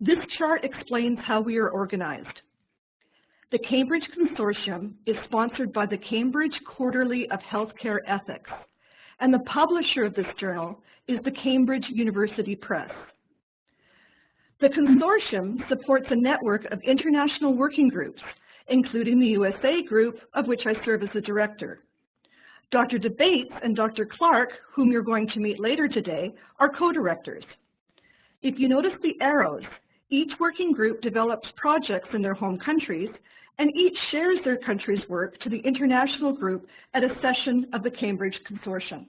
This chart explains how we are organized. The Cambridge Consortium is sponsored by the Cambridge Quarterly of Healthcare Ethics, and the publisher of this journal is the Cambridge University Press. The consortium supports a network of international working groups, including the USA group, of which I serve as the director. Dr. DeBates and Dr. Clark, whom you're going to meet later today, are co-directors. If you notice the arrows, each working group develops projects in their home countries, and each shares their country's work to the international group at a session of the Cambridge Consortium.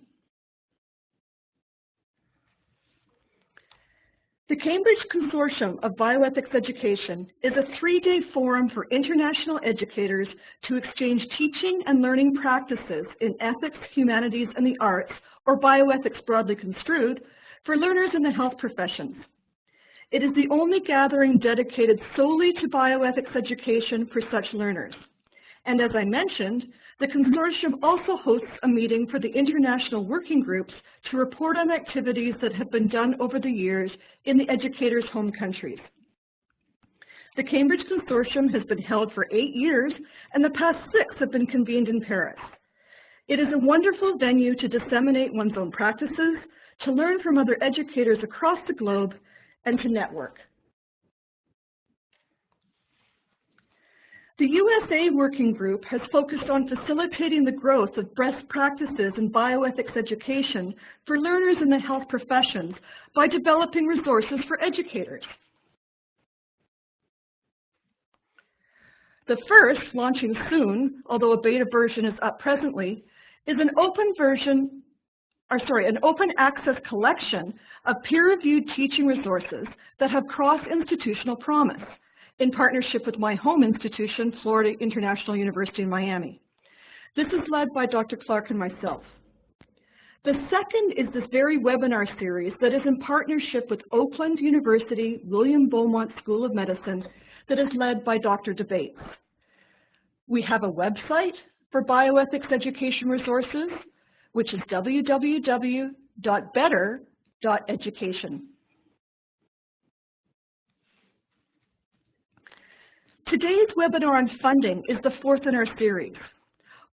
The Cambridge Consortium of Bioethics Education is a 3-day forum for international educators to exchange teaching and learning practices in ethics, humanities, and the arts, or bioethics broadly construed, for learners in the health professions. It is the only gathering dedicated solely to bioethics education for such learners. And as I mentioned, the consortium also hosts a meeting for the international working groups to report on activities that have been done over the years in the educators' home countries. The Cambridge Consortium has been held for 8 years, and the past 6 have been convened in Paris. It is a wonderful venue to disseminate one's own practices, to learn from other educators across the globe, and to network. The USA Working Group has focused on facilitating the growth of best practices in bioethics education for learners in the health professions by developing resources for educators. The first, launching soon, although a beta version is up presently, is an open access collection of peer-reviewed teaching resources that have cross-institutional promise, in partnership with my home institution, Florida International University in Miami. This is led by Dr. Clark and myself. The second is this very webinar series that is in partnership with Oakland University William Beaumont School of Medicine that is led by Dr. DeBates. We have a website for bioethics education resources, which is www.BEdR.education. Today's webinar on funding is the 4th in our series.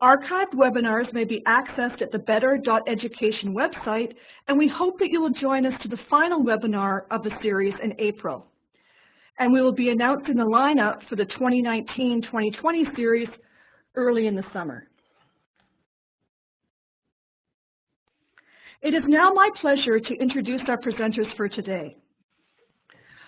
Archived webinars may be accessed at the BEdR.education website, and we hope that you will join us to the final webinar of the series in April. And we will be announcing the lineup for the 2019-2020 series early in the summer. It is now my pleasure to introduce our presenters for today.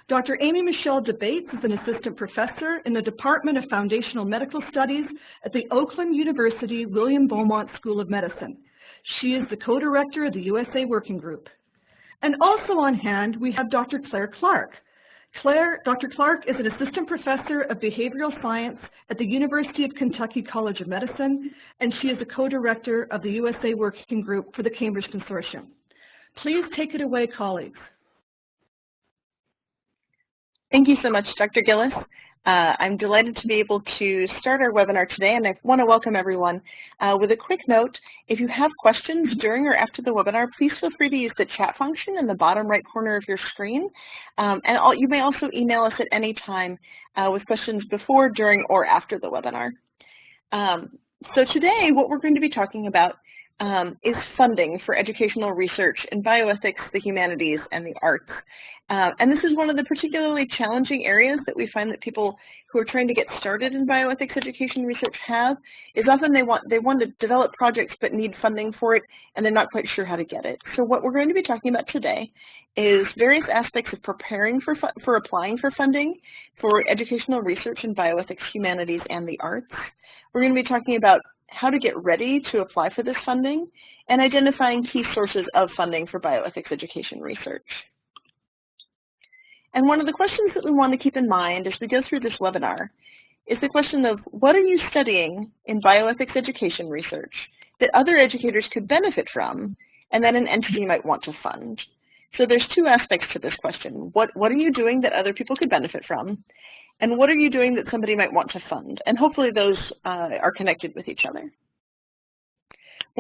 Dr. Amy Michelle DeBates is an assistant professor in the Department of Foundational Medical Studies at the Oakland University William Beaumont School of Medicine. She is the co-director of the USA Working Group. And also on hand, we have Dr. Claire Clark. Dr. Clark is an assistant professor of behavioral science at the University of Kentucky College of Medicine, and she is a co-director of the USA Working Group for the Cambridge Consortium. Please take it away, colleagues. Thank you so much, Dr. Gillis. I'm delighted to be able to start our webinar today, and I want to welcome everyone with a quick note. If you have questions during or after the webinar, please feel free to use the chat function in the bottom right corner of your screen. You may also email us at any time with questions before, during, or after the webinar. So today, what we're going to be talking about is funding for educational research in bioethics, the humanities, and the arts. And this is one of the particularly challenging areas that we find that people who are trying to get started in bioethics education research have, is often they want to develop projects but need funding for it, and they're not quite sure how to get it. So what we're going to be talking about today is various aspects of preparing for applying for funding for educational research in bioethics, humanities, and the arts. We're going to be talking about how to get ready to apply for this funding, and identifying key sources of funding for bioethics education research. And one of the questions that we want to keep in mind as we go through this webinar is the question of what are you studying in bioethics education research that other educators could benefit from and that an entity might want to fund? So there's two aspects to this question. What are you doing that other people could benefit from? And what are you doing that somebody might want to fund? And hopefully those are connected with each other.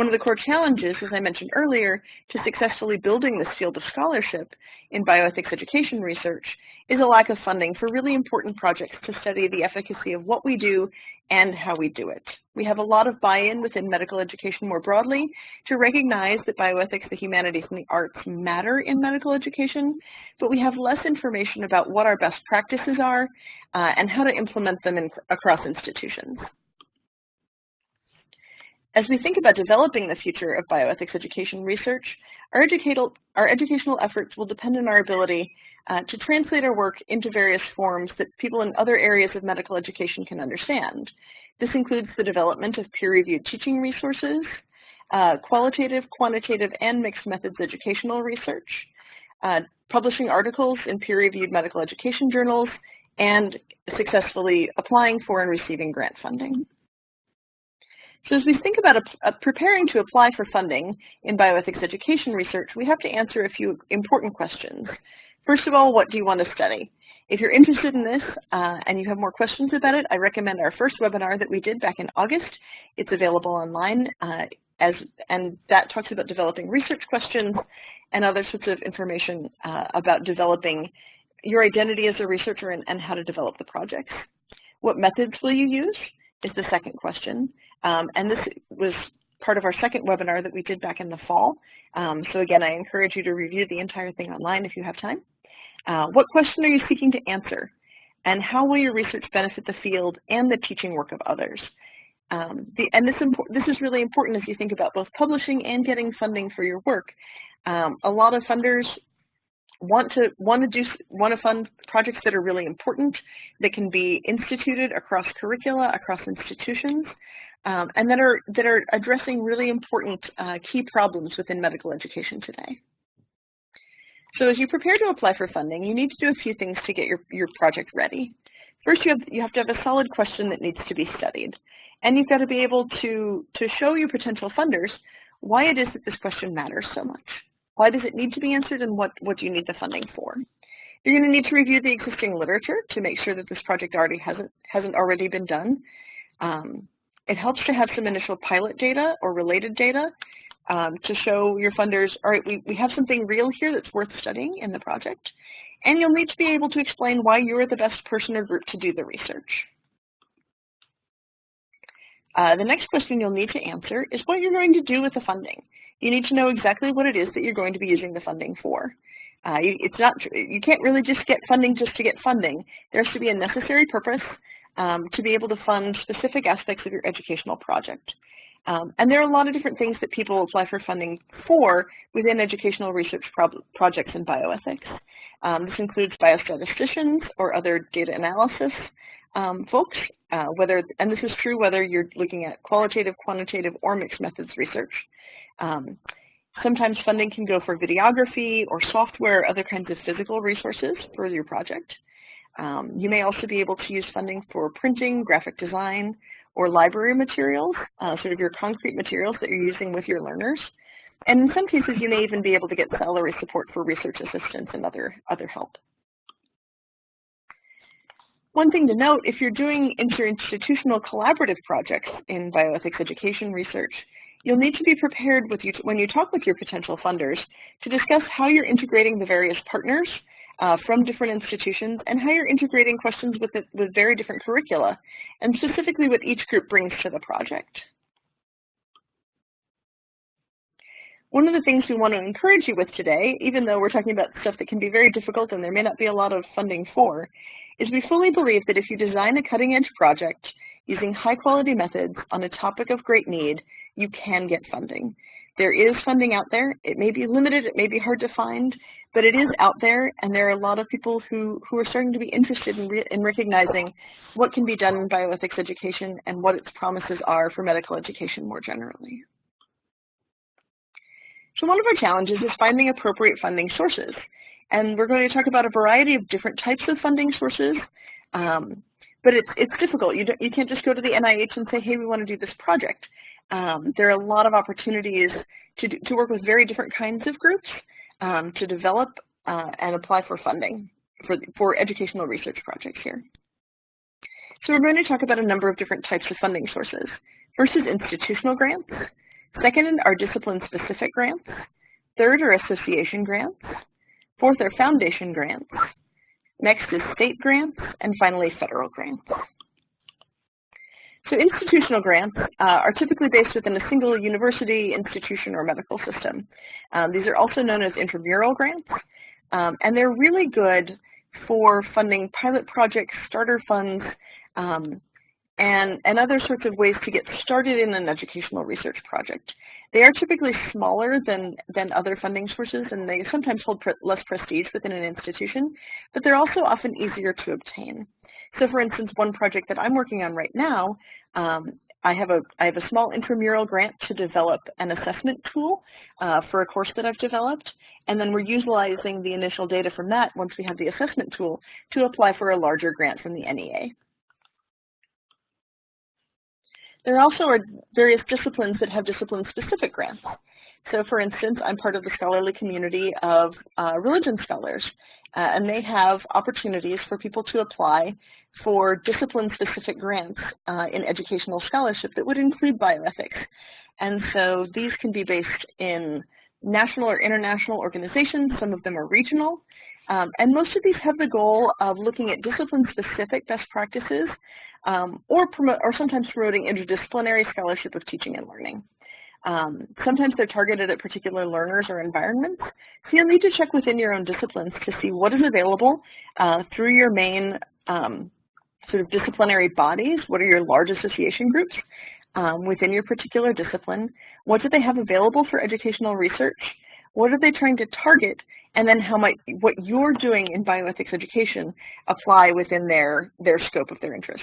One of the core challenges, as I mentioned earlier, to successfully building this field of scholarship in bioethics education research is a lack of funding for really important projects to study the efficacy of what we do and how we do it. We have a lot of buy-in within medical education more broadly to recognize that bioethics, the humanities, and the arts matter in medical education, but we have less information about what our best practices are and how to implement them across institutions. As we think about developing the future of bioethics education research, our educational efforts will depend on our ability to translate our work into various forms that people in other areas of medical education can understand. This includes the development of peer-reviewed teaching resources, qualitative, quantitative, and mixed methods educational research, publishing articles in peer-reviewed medical education journals, and successfully applying for and receiving grant funding. So as we think about preparing to apply for funding in bioethics education research, we have to answer a few important questions. First of all, what do you want to study? If you're interested in this and you have more questions about it, I recommend our first webinar that we did back in August. It's available online, and that talks about developing research questions and other sorts of information about developing your identity as a researcher and how to develop the projects. What methods will you use is the second question. And this was part of our second webinar that we did back in the fall. So again, I encourage you to review the entire thing online if you have time. What question are you seeking to answer? And how will your research benefit the field and the teaching work of others? This is really important as you think about both publishing and getting funding for your work. A lot of funders want to fund projects that are really important, that can be instituted across curricula, across institutions, and that are addressing really important key problems within medical education today. So as you prepare to apply for funding, you need to do a few things to get your project ready. First, you have to have a solid question that needs to be studied, and you've got to be able to show your potential funders why it is that this question matters so much. Why does it need to be answered, and what do you need the funding for? You're going to need to review the existing literature to make sure that this project hasn't already been done. It helps to have some initial pilot data or related data to show your funders, all right, we have something real here that's worth studying in the project. And you'll need to be able to explain why you're the best person or group to do the research. The next question you'll need to answer is what you're going to do with the funding. You need to know exactly what it is that you're going to be using the funding for. You can't really just get funding just to get funding. There has to be a necessary purpose to be able to fund specific aspects of your educational project. And there are a lot of different things that people apply for funding for within educational research projects in bioethics. This includes biostatisticians or other data analysis folks, and this is true whether you're looking at qualitative, quantitative, or mixed methods research. Sometimes funding can go for videography or software, other kinds of physical resources for your project. You may also be able to use funding for printing, graphic design, or library materials, sort of your concrete materials that you're using with your learners. And in some cases, you may even be able to get salary support for research assistance and other help. One thing to note, if you're doing interinstitutional collaborative projects in bioethics education research, you'll need to be prepared when you talk with your potential funders to discuss how you're integrating the various partners from different institutions and how you're integrating questions with very different curricula, and specifically what each group brings to the project. One of the things we want to encourage you with today, even though we're talking about stuff that can be very difficult and there may not be a lot of funding for, is we fully believe that if you design a cutting-edge project using high-quality methods on a topic of great need, you can get funding. There is funding out there. It may be limited, it may be hard to find, but it is out there, and there are a lot of people who are starting to be interested in recognizing what can be done in bioethics education and what its promises are for medical education more generally. So one of our challenges is finding appropriate funding sources. And we're going to talk about a variety of different types of funding sources, but it's difficult. You can't just go to the NIH and say, hey, we want to do this project. There are a lot of opportunities to work with very different kinds of groups to develop and apply for funding for educational research projects here. So we're going to talk about a number of different types of funding sources. First is institutional grants. Second are discipline-specific grants. Third are association grants. Fourth are foundation grants. Next is state grants, and finally federal grants. So institutional grants are typically based within a single university, institution, or medical system. These are also known as intramural grants, and they're really good for funding pilot projects, starter funds, and other sorts of ways to get started in an educational research project. They are typically smaller than other funding sources, and they sometimes hold less prestige within an institution, but they're also often easier to obtain. So for instance, one project that I'm working on right now, I have a small intramural grant to develop an assessment tool for a course that I've developed, and then we're utilizing the initial data from that once we have the assessment tool to apply for a larger grant from the NEA. There also are various disciplines that have discipline-specific grants. So for instance, I'm part of the scholarly community of religion scholars, and they have opportunities for people to apply for discipline-specific grants in educational scholarship that would include bioethics. And so these can be based in national or international organizations. Some of them are regional. And most of these have the goal of looking at discipline-specific best practices or sometimes promoting interdisciplinary scholarship of teaching and learning. Sometimes they're targeted at particular learners or environments. So you'll need to check within your own disciplines to see what is available through your main sort of disciplinary bodies. What are your large association groups within your particular discipline? What do they have available for educational research? What are they trying to target? And then how might what you're doing in bioethics education apply within their scope of their interest?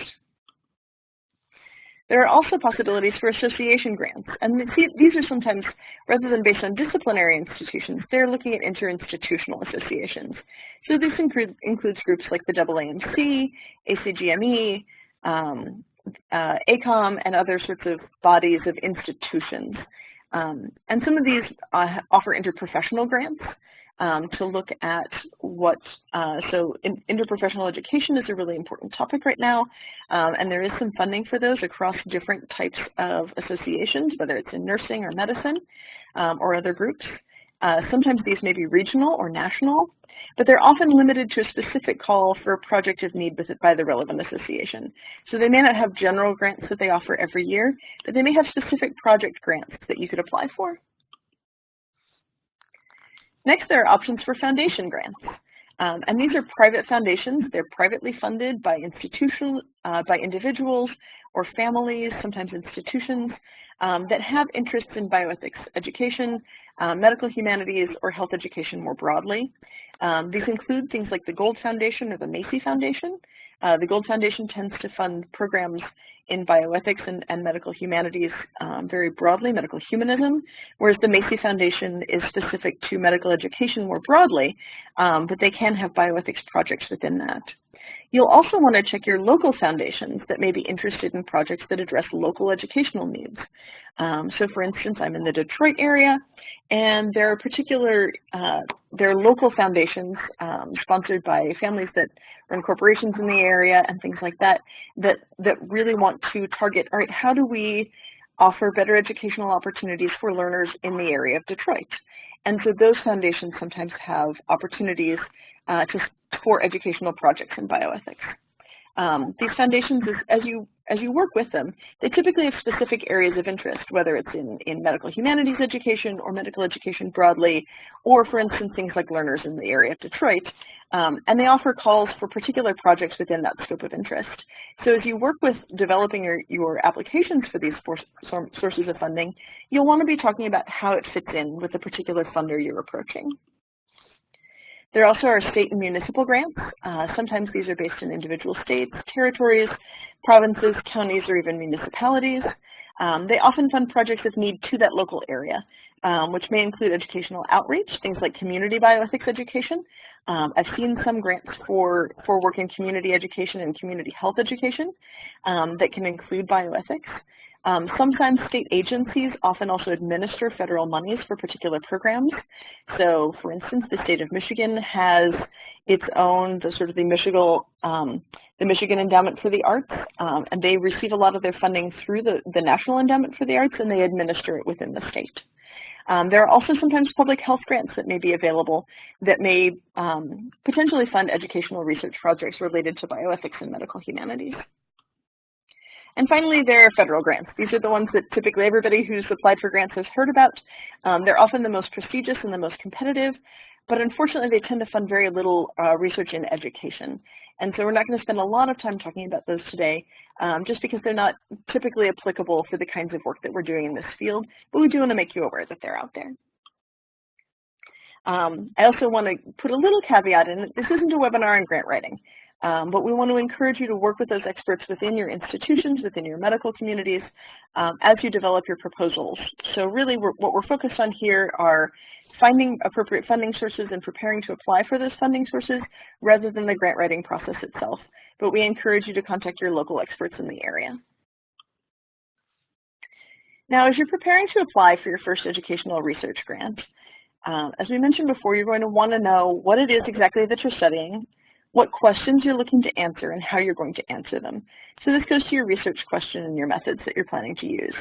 There are also possibilities for association grants, and these are sometimes, rather than based on disciplinary institutions, they're looking at interinstitutional associations. So this includes groups like the AAMC, ACGME, ACOM, and other sorts of bodies of institutions. And some of these offer interprofessional grants to look at what, interprofessional education is a really important topic right now, and there is some funding for those across different types of associations, whether it's in nursing or medicine or other groups. Sometimes these may be regional or national, but they're often limited to a specific call for a project of need by the relevant association. So they may not have general grants that they offer every year, but they may have specific project grants that you could apply for. Next, there are options for foundation grants. And these are private foundations. They're privately funded by individuals or families, sometimes institutions, that have interests in bioethics education, medical humanities, or health education more broadly. These include things like the Gold Foundation or the Macy Foundation. The Gold Foundation tends to fund programs in bioethics and medical humanities very broadly, medical humanism, whereas the Macy Foundation is specific to medical education more broadly, but they can have bioethics projects within that. You'll also want to check your local foundations that may be interested in projects that address local educational needs. So for instance, I'm in the Detroit area, and there are local foundations sponsored by families that run corporations in the area and things like that, that really want to target, all right, how do we offer better educational opportunities for learners in the area of Detroit? And so those foundations sometimes have opportunities for educational projects in bioethics. These foundations, as you work with them, they typically have specific areas of interest, whether it's in medical humanities education or medical education broadly, or for instance, things like learners in the area of Detroit. And they offer calls for particular projects within that scope of interest. So as you work with developing your applications for these sources of funding, you'll want to be talking about how it fits in with the particular funder you're approaching. There also are state and municipal grants. Sometimes these are based in individual states, territories, provinces, counties, or even municipalities. They often fund projects of need to that local area, which may include educational outreach, things like community bioethics education. I've seen some grants for work in community education and community health education that can include bioethics. Sometimes state agencies often also administer federal monies for particular programs. So for instance, the state of Michigan has its own, the Michigan Endowment for the Arts, and they receive a lot of their funding through the National Endowment for the Arts, and they administer it within the state. There are also sometimes public health grants that may be available that may potentially fund educational research projects related to bioethics and medical humanities. And finally, there are federal grants. These are the ones that typically everybody who's applied for grants has heard about. They're often the most prestigious and the most competitive, but unfortunately they tend to fund very little research in education. And so we're not going to spend a lot of time talking about those today, just because they're not typically applicable for the kinds of work that we're doing in this field, but we do want to make you aware that they're out there. I also want to put a little caveat in that this isn't a webinar on grant writing. But we want to encourage you to work with those experts within your institutions, within your medical communities, as you develop your proposals. So really what we're focused on here are finding appropriate funding sources and preparing to apply for those funding sources rather than the grant writing process itself. But we encourage you to contact your local experts in the area. Now, as you're preparing to apply for your first educational research grant, as we mentioned before, you're going to want to know what it is exactly that you're studying, what questions you're looking to answer, and how you're going to answer them. So this goes to your research question and your methods that you're planning to use.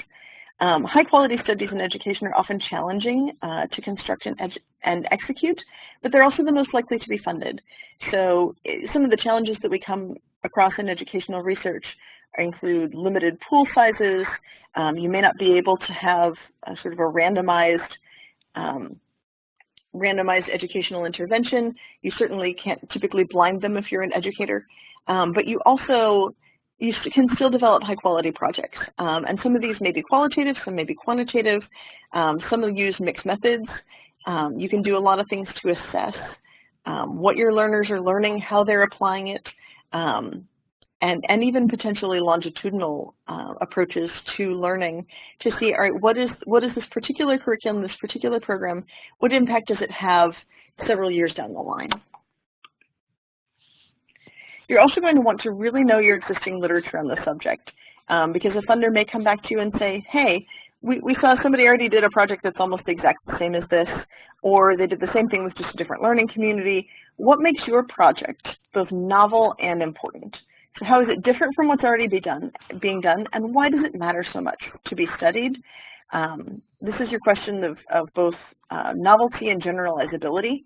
High quality studies in education are often challenging to construct and execute, but they're also the most likely to be funded. So some of the challenges that we come across in educational research include limited pool sizes. You may not be able to have sort of a randomized educational intervention. You certainly can't typically blind them if you're an educator, but you can still develop high quality projects. And some of these may be qualitative, some may be quantitative, some will use mixed methods. You can do a lot of things to assess what your learners are learning, how they're applying it, and even potentially longitudinal approaches to learning to see, all right, what is this particular curriculum, this particular program, what impact does it have several years down the line? You're also going to want to really know your existing literature on the subject, because a funder may come back to you and say, hey, we saw somebody already did a project that's almost exactly the same as this, or they did the same thing with just a different learning community. What makes your project both novel and important? So how is it different from what's already being done, and why does it matter so much to be studied? This is your question of both novelty and generalizability.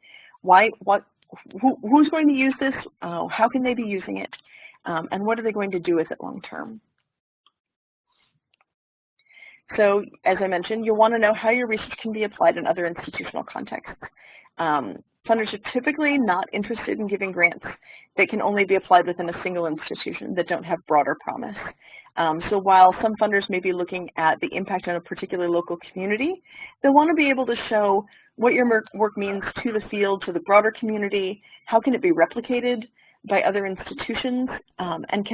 Who's going to use this? How can they be using it? And what are they going to do with it long term? So as I mentioned, you'll want to know how your research can be applied in other institutional contexts. Funders are typically not interested in giving grants that can only be applied within a single institution that don't have broader promise. So while some funders may be looking at the impact on a particular local community, they'll want to be able to show what your work means to the field, to the broader community, how can it be replicated by other institutions, and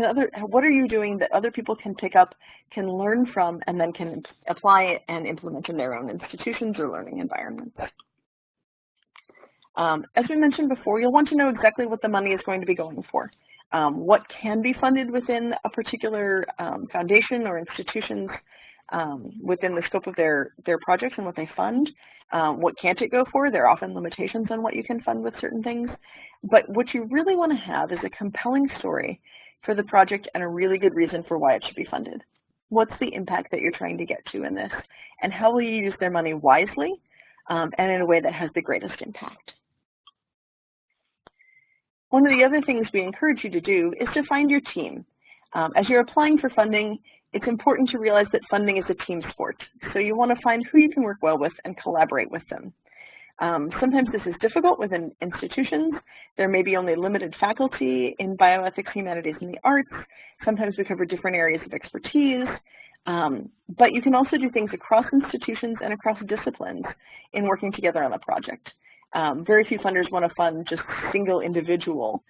what are you doing that other people can pick up, can learn from, and then can apply it and implement in their own institutions or learning environments. As we mentioned before, you'll want to know exactly what the money is going to be going for. What can be funded within a particular foundation or institutions within the scope of their projects and what they fund. What can't it go for? There are often limitations on what you can fund with certain things. But what you really want to have is a compelling story for the project and a really good reason for why it should be funded. What's the impact that you're trying to get to in this? And how will you use their money wisely and in a way that has the greatest impact? One of the other things we encourage you to do is to find your team. As you're applying for funding, it's important to realize that funding is a team sport. So you want to find who you can work well with and collaborate with them. Sometimes this is difficult within institutions. There may be only limited faculty in bioethics, humanities, and the arts. Sometimes we cover different areas of expertise. But you can also do things across institutions and across disciplines in working together on a project. Very few funders want to fund just single individual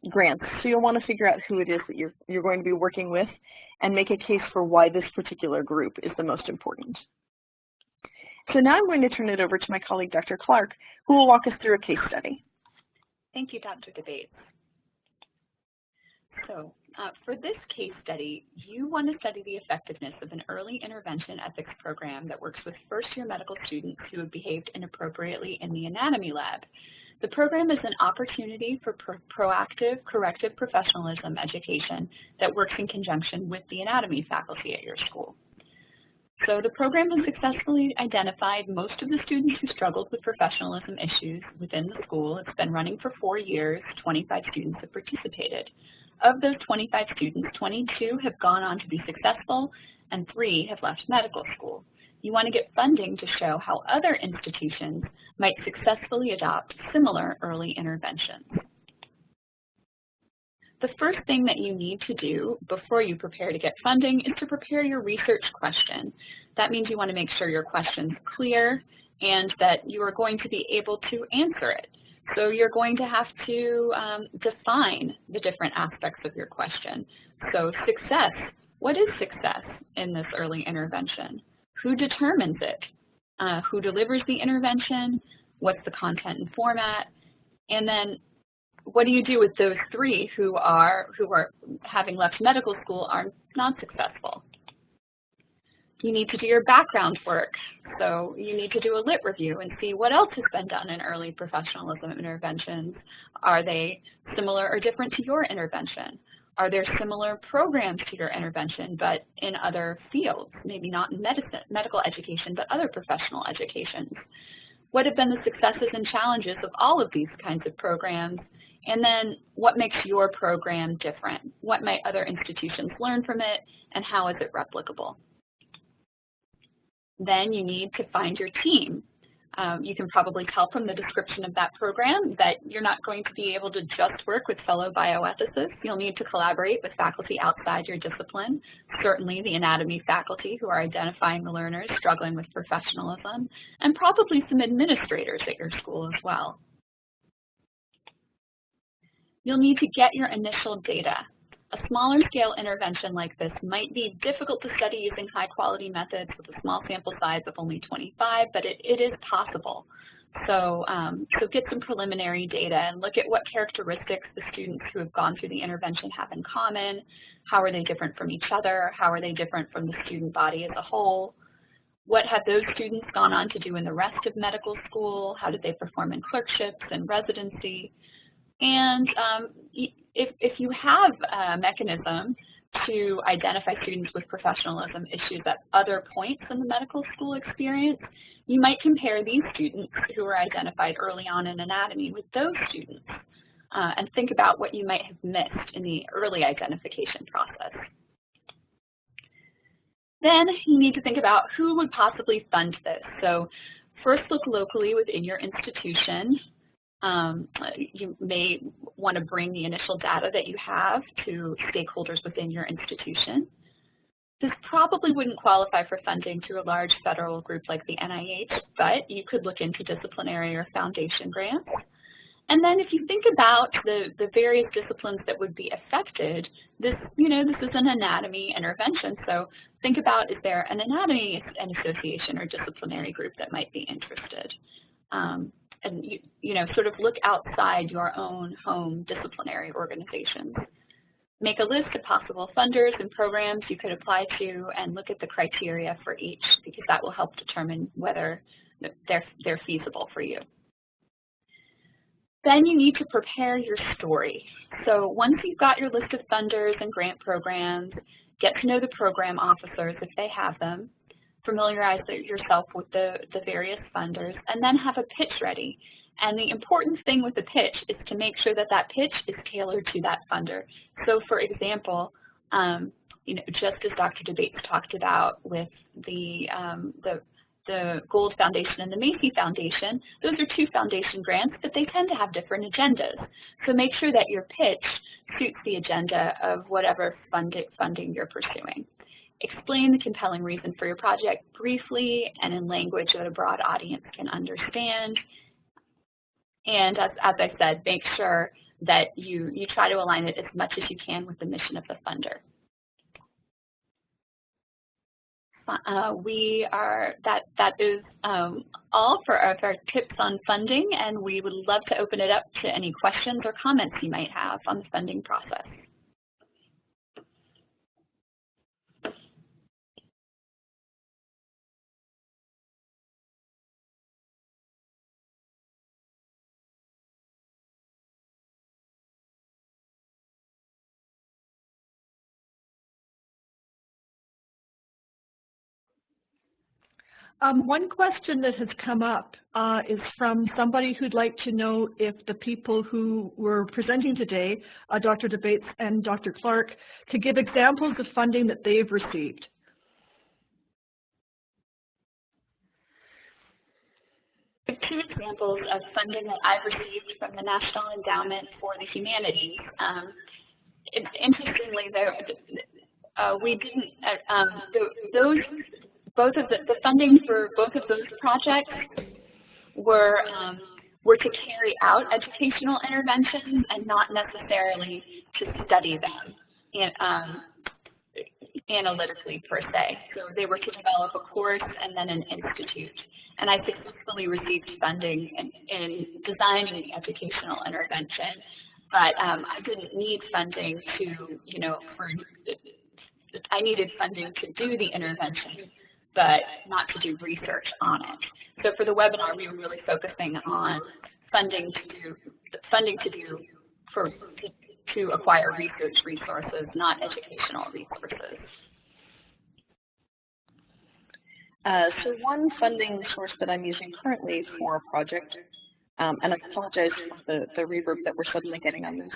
grants. So you'll want to figure out who it is that you're going to be working with and make a case for why this particular group is the most important. So now I'm going to turn it over to my colleague, Dr. Clark, who will walk us through a case study. Thank you, Dr. DeBates. So For this case study, you want to study the effectiveness of an early intervention ethics program that works with first-year medical students who have behaved inappropriately in the anatomy lab. The program is an opportunity for proactive corrective professionalism education that works in conjunction with the anatomy faculty at your school. So the program has successfully identified most of the students who struggled with professionalism issues within the school. It's been running for 4 years. 25 students have participated. Of those 25 students, 22 have gone on to be successful and 3 have left medical school. You want to get funding to show how other institutions might successfully adopt similar early interventions. The first thing that you need to do before you prepare to get funding is to prepare your research question. That means you want to make sure your question's clear and that you are going to be able to answer it. So you're going to have to define the different aspects of your question. So success, what is success in this early intervention? Who determines it? Who delivers the intervention? What's the content and format? And then what do you do with those 3 who are having left medical school are not successful? You need to do your background work. So you need to do a lit review and see what else has been done in early professionalism interventions. Are they similar or different to your intervention? Are there similar programs to your intervention, but in other fields, maybe not in medical education, but other professional educations? What have been the successes and challenges of all of these kinds of programs? And then what makes your program different? What might other institutions learn from it, and how is it replicable? Then you need to find your team. You can probably tell from the description of that program that you're not going to be able to just work with fellow bioethicists. You'll need to collaborate with faculty outside your discipline, certainly the anatomy faculty who are identifying the learners struggling with professionalism, and probably some administrators at your school as well. You'll need to get your initial data. A smaller scale intervention like this might be difficult to study using high quality methods with a small sample size of only 25, but it is possible. So get some preliminary data and look at what characteristics the students who have gone through the intervention have in common. How are they different from each other? How are they different from the student body as a whole? What have those students gone on to do in the rest of medical school? How did they perform in clerkships and residency? And if you have a mechanism to identify students with professionalism issues at other points in the medical school experience, you might compare these students who were identified early on in anatomy with those students and think about what you might have missed in the early identification process. Then you need to think about who would possibly fund this. So first look locally within your institution. You may want to bring the initial data that you have to stakeholders within your institution. This probably wouldn't qualify for funding through a large federal group like the NIH, but you could look into disciplinary or foundation grants. And then if you think about the various disciplines that would be affected, this is an anatomy intervention, so think about, is there an anatomy and association or disciplinary group that might be interested? And sort of look outside your own home disciplinary organizations. Make a list of possible funders and programs you could apply to and look at the criteria for each, because that will help determine whether they're feasible for you. Then you need to prepare your story. So once you've got your list of funders and grant programs, get to know the program officers if they have them, familiarize yourself with the various funders, and then have a pitch ready. And the important thing with the pitch is to make sure that that pitch is tailored to that funder. So for example, just as Dr. DeBates talked about with the Gold Foundation and the Macy Foundation, those are 2 foundation grants, but they tend to have different agendas. So make sure that your pitch suits the agenda of whatever funding you're pursuing. Explain the compelling reason for your project briefly and in language that a broad audience can understand. And as I said, make sure that you try to align it as much as you can with the mission of the funder. That is all for our tips on funding, and we would love to open it up to any questions or comments you might have on the funding process. One question that has come up is from somebody who'd like to know if the people who were presenting today, Dr. DeBates and Dr. Clark, could give examples of funding that they've received. Two examples of funding that I've received from the National Endowment for the Humanities. Interestingly, we didn't, the funding for both of those projects were to carry out educational interventions and not necessarily to study them analytically per se. So they were to develop a course and then an institute. And I successfully received funding in designing the educational intervention, but I didn't need funding to, I needed funding to do the intervention, but not to do research on it. So for the webinar, we were really focusing on funding to acquire research resources, not educational resources. So one funding source that I'm using currently for a project, and I apologize for the reverb that we're suddenly getting on this,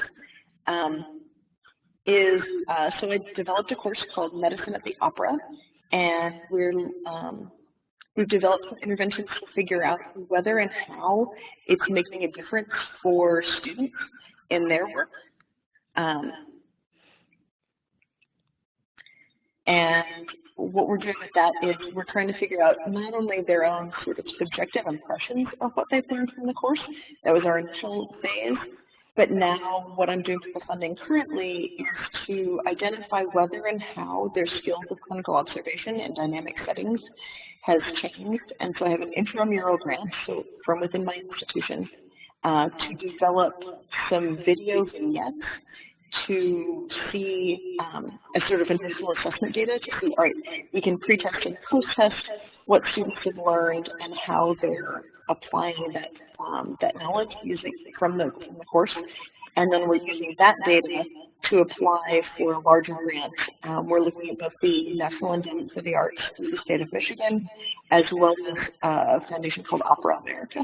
so I developed a course called Medicine at the Opera, and we've developed some interventions to figure out whether and how it's making a difference for students in their work. And what we're doing with that is we're trying to figure out not only their own sort of subjective impressions of what they've learned from the course, that was our initial phase, but now what I'm doing for the funding currently is to identify whether and how their skills of clinical observation in dynamic settings has changed. And so I have an intramural grant, so from within my institution, to develop some video vignettes to see as sort of initial assessment data to see, all right, we can pre-test and post-test what students have learned and how they're applying that knowledge using from the course. And then we're using that data to apply for a larger grant. We're looking at both the National Endowment for the Arts through the state of Michigan, as well as a foundation called Opera America.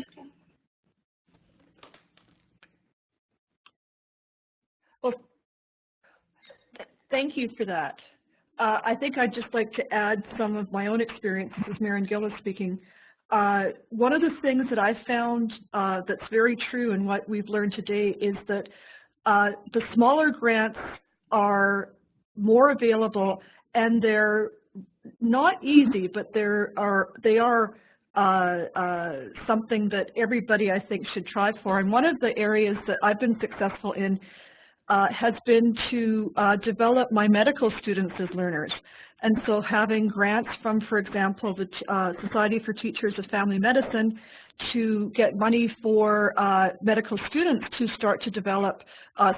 Well, thank you for that. I think I'd just like to add some of my own experience. This is Maren Gillis speaking. One of the things that I found that's very true in what we've learned today is that the smaller grants are more available, and they're not easy, but they are something that everybody, I think, should try for. And one of the areas that I've been successful in has been to develop my medical students as learners. And so having grants from, for example, the Society for Teachers of Family Medicine to get money for medical students to start to develop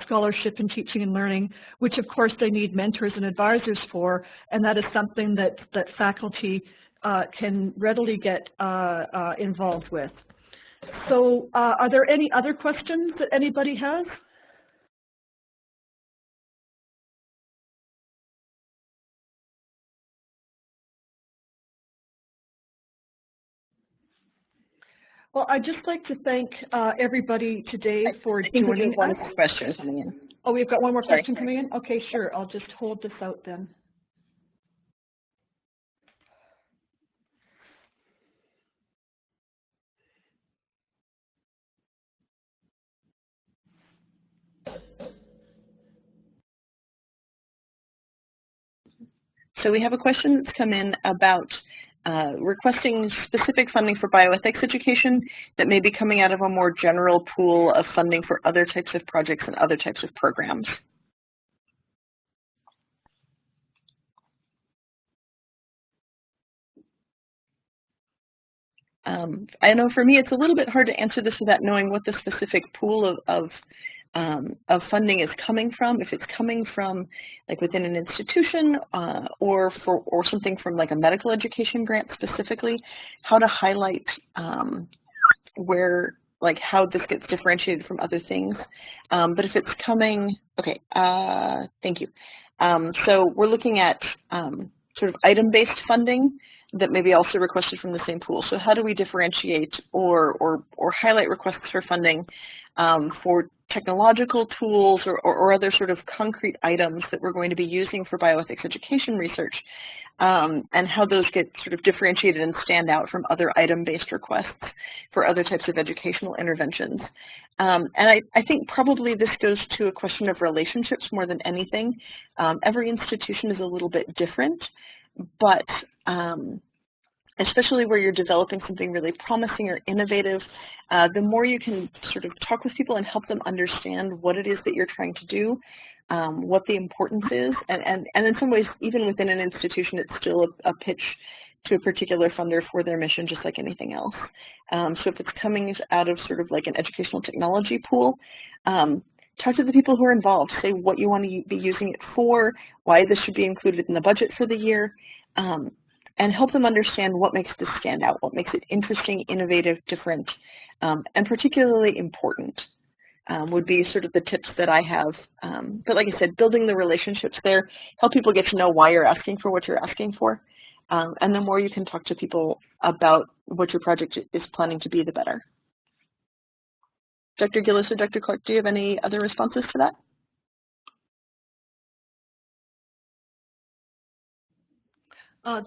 scholarship in teaching and learning, which of course they need mentors and advisors for, and that is something that faculty can readily get involved with. So are there any other questions that anybody has? Well, I'd just like to thank everybody today for joining us. One more question coming in. Oh, we've got one more question coming in? Okay, sure. I'll just hold this out then. So we have a question that's come in about requesting specific funding for bioethics education that may be coming out of a more general pool of funding for other types of projects and other types of programs. I know for me it's a little bit hard to answer this without knowing what the specific pool of funding is coming from. If it's coming from like within an institution or something from like a medical education grant specifically, how to highlight where, like how this gets differentiated from other things. But if it's coming, okay, thank you. So we're looking at sort of item-based funding that may be also requested from the same pool. So how do we differentiate or highlight requests for funding for technological tools or other sort of concrete items that we're going to be using for bioethics education research, and how those get sort of differentiated and stand out from other item-based requests for other types of educational interventions. And I think probably this goes to a question of relationships more than anything. Every institution is a little bit different, but especially where you're developing something really promising or innovative, the more you can sort of talk with people and help them understand what it is that you're trying to do, what the importance is, and in some ways, even within an institution, it's still a pitch to a particular funder for their mission, just like anything else. So if it's coming out of sort of like an educational technology pool, talk to the people who are involved, say what you want to be using it for, why this should be included in the budget for the year, and help them understand what makes this stand out, what makes it interesting, innovative, different, and particularly important would be sort of the tips that I have. But like I said, building the relationships there, help people get to know why you're asking for what you're asking for. And the more you can talk to people about what your project is planning to be, the better. Dr. Gillis or Dr. Clark, do you have any other responses to that?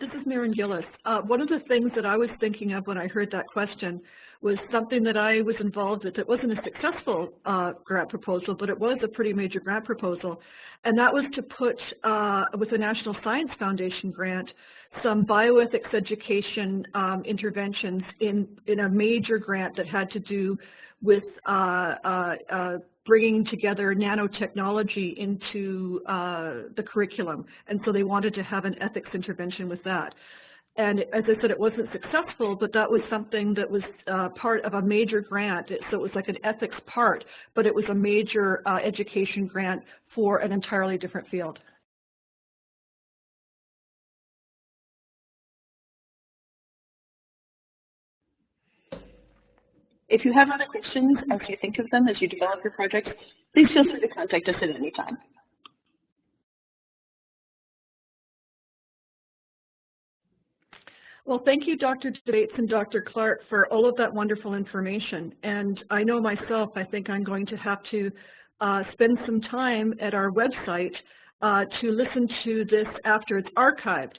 This is Maren Gillis. One of the things that I was thinking of when I heard that question was something that I was involved with. It wasn't a successful grant proposal, but it was a pretty major grant proposal. And that was to put, with the National Science Foundation grant, some bioethics education interventions in a major grant that had to do with bringing together nanotechnology into the curriculum. And so they wanted to have an ethics intervention with that. And as I said, it wasn't successful, but that was something that was part of a major grant. So it was like an ethics part, but it was a major education grant for an entirely different field. If you have other questions, as you think of them, as you develop your project, please feel free to contact us at any time. Well, thank you, Dr. Bates and Dr. Clark, for all of that wonderful information. And I know myself, I think I'm going to have to spend some time at our website to listen to this after it's archived.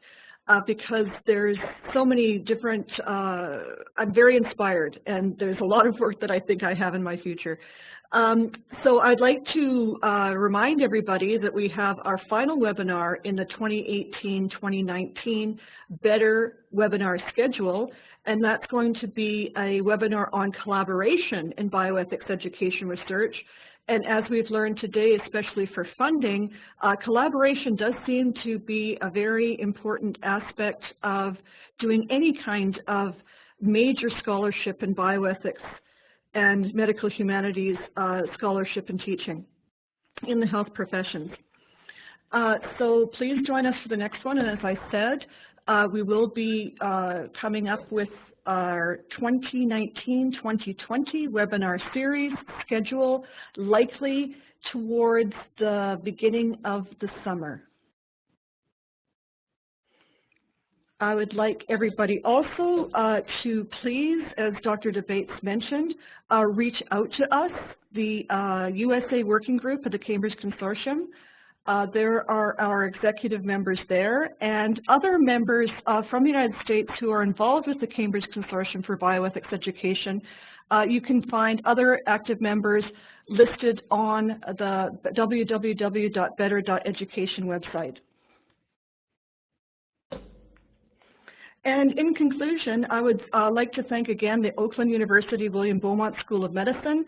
Because there's so many different, I'm very inspired, and there's a lot of work that I think I have in my future. So I'd like to remind everybody that we have our final webinar in the 2018-2019 BEdR webinar schedule, and that's going to be a webinar on collaboration in bioethics education research. And as we've learned today, especially for funding, collaboration does seem to be a very important aspect of doing any kind of major scholarship in bioethics and medical humanities scholarship and teaching in the health professions. So please join us for the next one. And as I said, we will be coming up with our 2019-2020 webinar series schedule, likely towards the beginning of the summer. I would like everybody also to please, as Dr. Bates mentioned, reach out to us, the USA Working Group of the Cambridge Consortium. There are our executive members there and other members from the United States who are involved with the Cambridge Consortium for Bioethics Education. You can find other active members listed on the www.BEdR.education website. And in conclusion, I would like to thank again the Oakland University William Beaumont School of Medicine,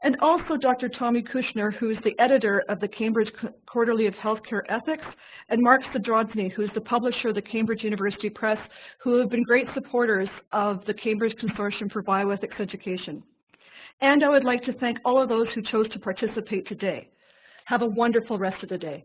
and also Dr. Tommy Kushner, who's the editor of the Cambridge Quarterly of Healthcare Ethics, and Mark Zadrodzny, who's the publisher of the Cambridge University Press, who have been great supporters of the Cambridge Consortium for Bioethics Education. And I would like to thank all of those who chose to participate today. Have a wonderful rest of the day.